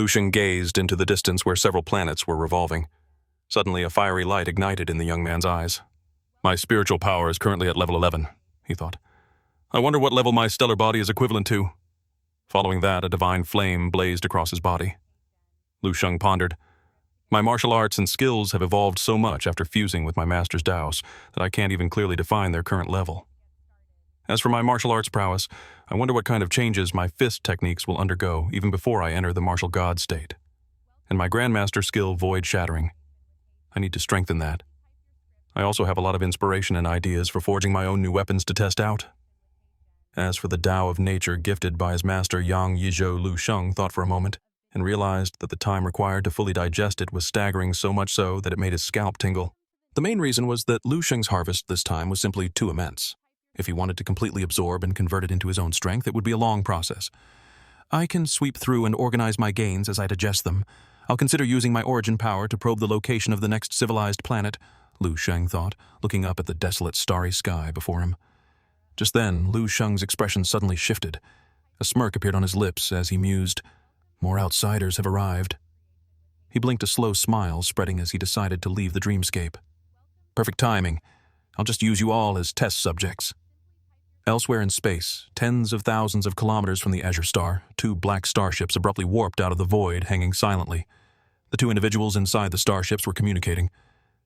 Shang gazed into the distance where several planets were revolving. Suddenly, a fiery light ignited in the young man's eyes. My spiritual power is currently at level 11, he thought. I wonder what level my stellar body is equivalent to. Following that, a divine flame blazed across his body. Shang pondered. My martial arts and skills have evolved so much after fusing with my master's Daos that I can't even clearly define their current level. As for my martial arts prowess, I wonder what kind of changes my fist techniques will undergo even before I enter the martial god state. And my grandmaster skill void shattering. I need to strengthen that. I also have a lot of inspiration and ideas for forging my own new weapons to test out. As for the Tao of nature gifted by his master Yang Yizhou Shang thought for a moment, and realized that the time required to fully digest it was staggering, so much so that it made his scalp tingle. The main reason was that Shang's harvest this time was simply too immense. If he wanted to completely absorb and convert it into his own strength, it would be a long process. I can sweep through and organize my gains as I digest them. I'll consider using my origin power to probe the location of the next civilized planet, Shang thought, looking up at the desolate starry sky before him. Just then, Shang's expression suddenly shifted. A smirk appeared on his lips as he mused, "More outsiders have arrived." He blinked a slow smile, spreading as he decided to leave the dreamscape. Perfect timing. I'll just use you all as test subjects. Elsewhere in space, tens of thousands of kilometers from the Azure Star, two black starships abruptly warped out of the void, hanging silently. The two individuals inside the starships were communicating.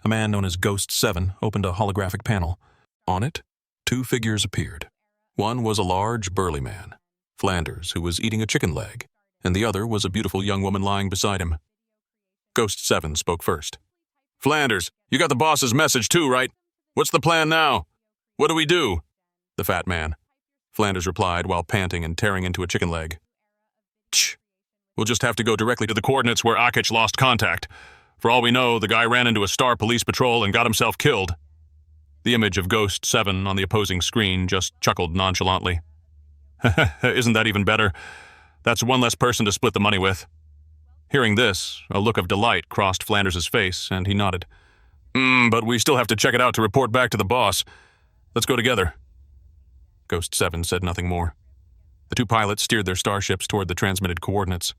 A man known as Ghost 7 opened a holographic panel. On it, two figures appeared. One was a large, burly man, Flanders, who was eating a chicken leg, and the other was a beautiful young woman lying beside him. Ghost 7 spoke first. "Flanders, you got the boss's message too, right? What's the plan now? What do we do?" The fat man. Flanders replied while panting and tearing into a chicken leg. "Tch. We'll just have to go directly to the coordinates where Akich lost contact. For all we know, the guy ran into a star police patrol and got himself killed." The image of Ghost 7 on the opposing screen just chuckled nonchalantly. "Isn't that even better? That's one less person to split the money with." Hearing this, a look of delight crossed Flanders' face, and he nodded. But we still have to check it out to report back to the boss. Let's go together." Ghost 7 said nothing more. The two pilots steered their starships toward the transmitted coordinates.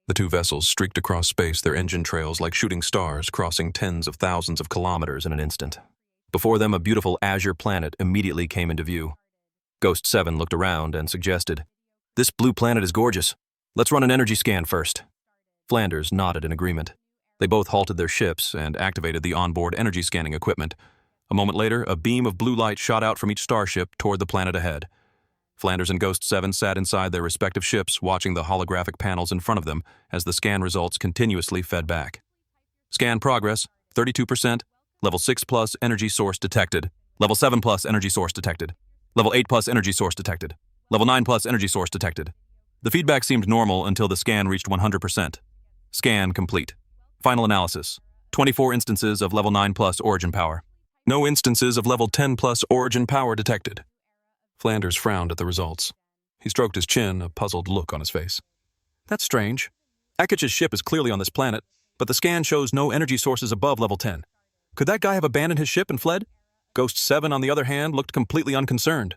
The two vessels streaked across space, their engine trails like shooting stars, crossing tens of thousands of kilometers in an instant. Before them, a beautiful azure planet immediately came into view. Ghost 7 looked around and suggested, "This blue planet is gorgeous. Let's run an energy scan first." Flanders nodded in agreement. They both halted their ships and activated the onboard energy scanning equipment. A moment later, a beam of blue light shot out from each starship toward the planet ahead. Flanders and Ghost 7 sat inside their respective ships, watching the holographic panels in front of them as the scan results continuously fed back. Scan progress, 32%, level 6 plus energy source detected, level 7 plus energy source detected, level 8 plus energy source detected, level 9 plus energy source detected. The feedback seemed normal until the scan reached 100%. Scan complete. Final analysis. 24 instances of level 9 plus origin power. No instances of level 10 plus origin power detected. Flanders frowned at the results. He stroked his chin, a puzzled look on his face. "That's strange. Akich's ship is clearly on this planet, but the scan shows no energy sources above level 10. Could that guy have abandoned his ship and fled?" Ghost 7, on the other hand, looked completely unconcerned.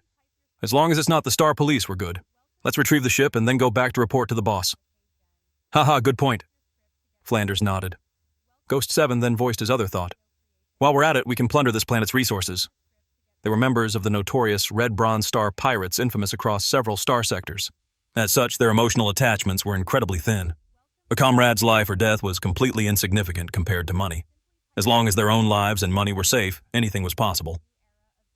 "As long as it's not the Star Police, we're good. Let's retrieve the ship and then go back to report to the boss." "Haha, good point." Flanders nodded. Ghost 7 then voiced his other thought. "While we're at it, we can plunder this planet's resources." They were members of the notorious Red Bronze Star pirates infamous across several star sectors. As such, their emotional attachments were incredibly thin. A comrade's life or death was completely insignificant compared to money. As long as their own lives and money were safe, anything was possible.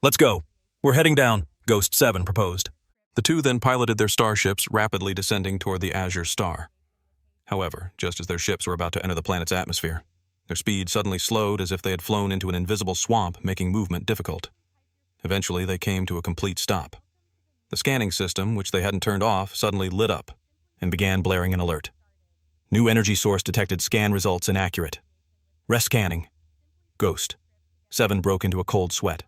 "Let's go. We're heading down," Ghost 7 proposed. The two then piloted their starships, rapidly descending toward the Azure Star. However, just as their ships were about to enter the planet's atmosphere, their speed suddenly slowed as if they had flown into an invisible swamp, making movement difficult. Eventually, they came to a complete stop. The scanning system, which they hadn't turned off, suddenly lit up and began blaring an alert. "New energy source detected, scan results inaccurate. Rescanning." Ghost 7 broke into a cold sweat.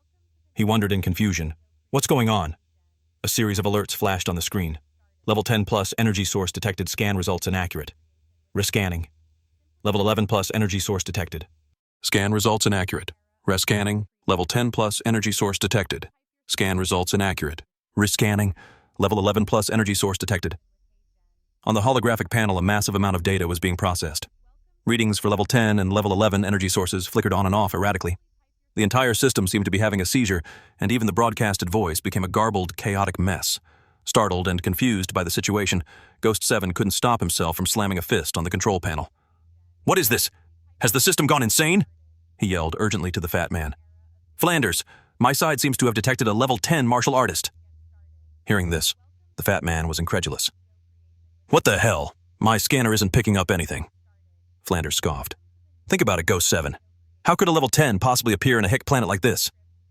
He wondered in confusion, "What's going on?" A series of alerts flashed on the screen. Level 10 plus energy source detected, scan results inaccurate. Rescanning. Level 11 plus energy source detected. Scan results inaccurate. Rescanning. Level 10 plus energy source detected. Scan results inaccurate. Rescanning. Level 11 plus energy source detected. On the holographic panel, a massive amount of data was being processed. Readings for level 10 and level 11 energy sources flickered on and off erratically. The entire system seemed to be having a seizure, and even the broadcasted voice became a garbled, chaotic mess. Startled and confused by the situation, Ghost 7 couldn't stop himself from slamming a fist on the control panel. "What is this? Has the system gone insane?" he yelled urgently to the fat man. "Flanders, my side seems to have detected a level 10 martial artist." Hearing this, the fat man was incredulous. "What the hell? My scanner isn't picking up anything." Flanders scoffed. "Think about it, Ghost 7. How could a level 10 possibly appear in a hick planet like this?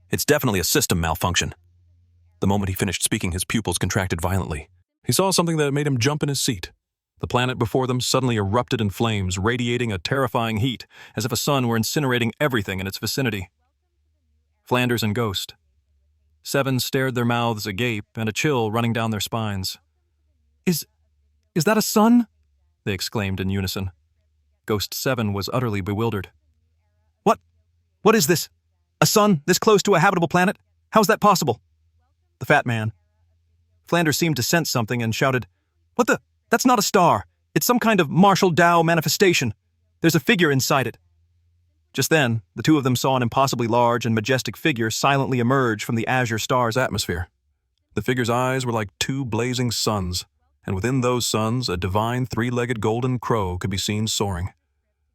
It's definitely a system malfunction." The moment he finished speaking, his pupils contracted violently. He saw something that made him jump in his seat. The planet before them suddenly erupted in flames, radiating a terrifying heat, as if a sun were incinerating everything in its vicinity. Flanders and Ghost 7 stared, their mouths agape and a chill running down their spines. Is that a sun?" they exclaimed in unison. Ghost 7 was utterly bewildered. What is this? A sun this close to a habitable planet? How's that possible?" The fat man. Flanders seemed to sense something and shouted, "What the? That's not a star. It's some kind of martial Tao manifestation. There's a figure inside it." Just then, the two of them saw an impossibly large and majestic figure silently emerge from the azure star's atmosphere. The figure's eyes were like two blazing suns, and within those suns, a divine three-legged golden crow could be seen soaring.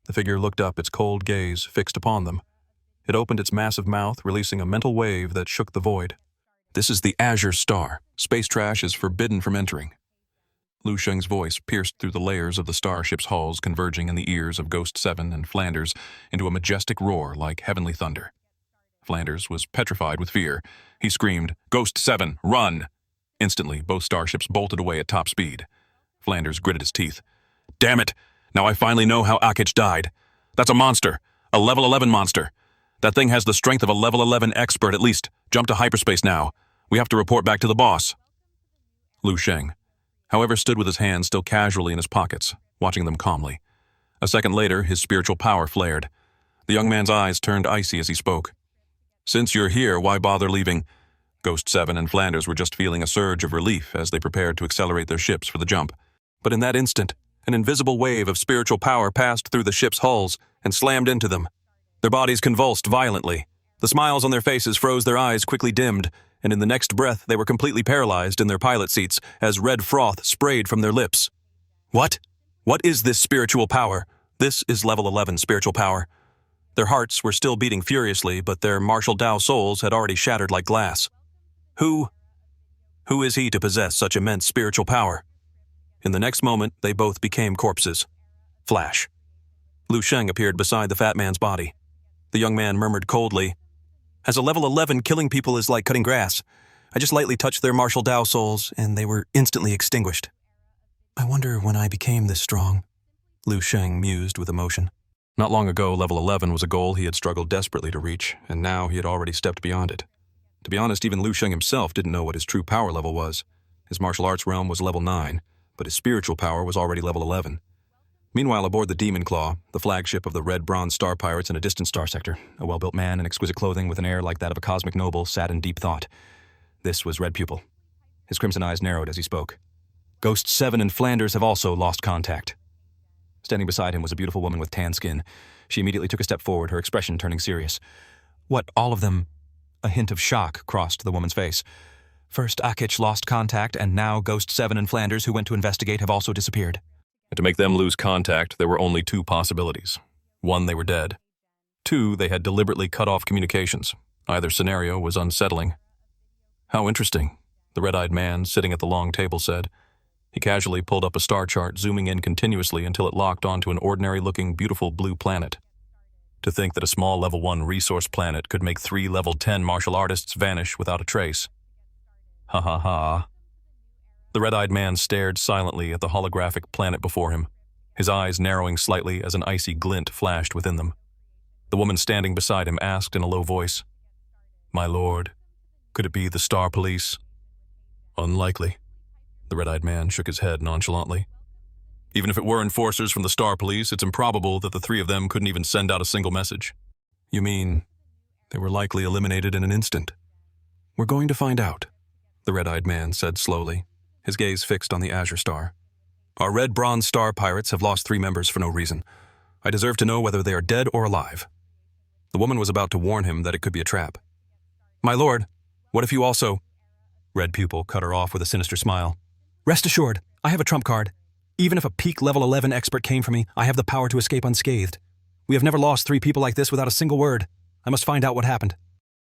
The figure looked up, its cold gaze fixed upon them. It opened its massive mouth, releasing a mental wave that shook the void. "This is the Azure Star. Space trash is forbidden from entering." Lu Sheng's voice pierced through the layers of the starship's hulls, converging in the ears of Ghost 7 and Flanders into a majestic roar like heavenly thunder. Flanders was petrified with fear. He screamed, "Ghost 7, run!" Instantly, both starships bolted away at top speed. Flanders gritted his teeth. "Damn it! Now I finally know how Akich died. That's a monster. A level 11 monster. That thing has the strength of a level 11 expert at least. Jump to hyperspace now. We have to report back to the boss." Lu Sheng, however, stood with his hands still casually in his pockets, watching them calmly. A second later, his spiritual power flared. The young man's eyes turned icy as he spoke. "Since you're here, why bother leaving?" Ghost 7 and Flanders were just feeling a surge of relief as they prepared to accelerate their ships for the jump. But in that instant, an invisible wave of spiritual power passed through the ship's hulls and slammed into them. Their bodies convulsed violently. The smiles on their faces froze, their eyes quickly dimmed, and in the next breath they were completely paralyzed in their pilot seats as red froth sprayed from their lips. What? What is this spiritual power? This is level 11 spiritual power. Their hearts were still beating furiously, but their martial Tao souls had already shattered like glass. Who is he to possess such immense spiritual power? In the next moment, they both became corpses. Flash. Lu Sheng appeared beside the fat man's body. The young man murmured coldly, "As a level 11, killing people is like cutting grass. I just lightly touched their martial Tao souls, and they were instantly extinguished." "I wonder when I became this strong," Lu Sheng mused with emotion. Not long ago, level 11 was a goal he had struggled desperately to reach, and now he had already stepped beyond it. To be honest, even Lu Sheng himself didn't know what his true power level was. His martial arts realm was level 9, but his spiritual power was already level 11. Meanwhile, aboard the Demon Claw, the flagship of the Red Bronze Star Pirates in a distant star sector, a well-built man in exquisite clothing with an air like that of a cosmic noble sat in deep thought. This was Red Pupil. His crimson eyes narrowed as he spoke. "Ghost 7 and Flanders have also lost contact." Standing beside him was a beautiful woman with tan skin. She immediately took a step forward, her expression turning serious. "What, all of them?" A hint of shock crossed the woman's face. "First Akich lost contact, and now Ghost 7 and Flanders, who went to investigate, have also disappeared." And to make them lose contact, there were only two possibilities. One, they were dead. Two, they had deliberately cut off communications. Either scenario was unsettling. "How interesting," the red-eyed man sitting at the long table said. He casually pulled up a star chart, zooming in continuously until it locked onto an ordinary-looking, beautiful blue planet. To think that a small level 1 resource planet could make 3 level 10 martial artists vanish without a trace. Ha ha ha. The red-eyed man stared silently at the holographic planet before him, his eyes narrowing slightly as an icy glint flashed within them. The woman standing beside him asked in a low voice, "My lord, could it be the Star Police?" "Unlikely." The red-eyed man shook his head nonchalantly. "Even if it were enforcers from the Star Police, it's improbable that the three of them couldn't even send out a single message." "You mean they were likely eliminated in an instant?" "We're going to find out," the red-eyed man said slowly, his gaze fixed on the azure star. Our Red Bronze Star pirates have lost 3 members for no reason. I deserve to know whether they are dead or alive. The woman was about to warn him that it could be a trap. My lord, what if you also... Red Pupil cut her off with a sinister smile. Rest assured, I have a trump card. Even if a peak level 11 expert came for me, I have the power to escape unscathed. We have never lost 3 people like this without a single word. I must find out what happened.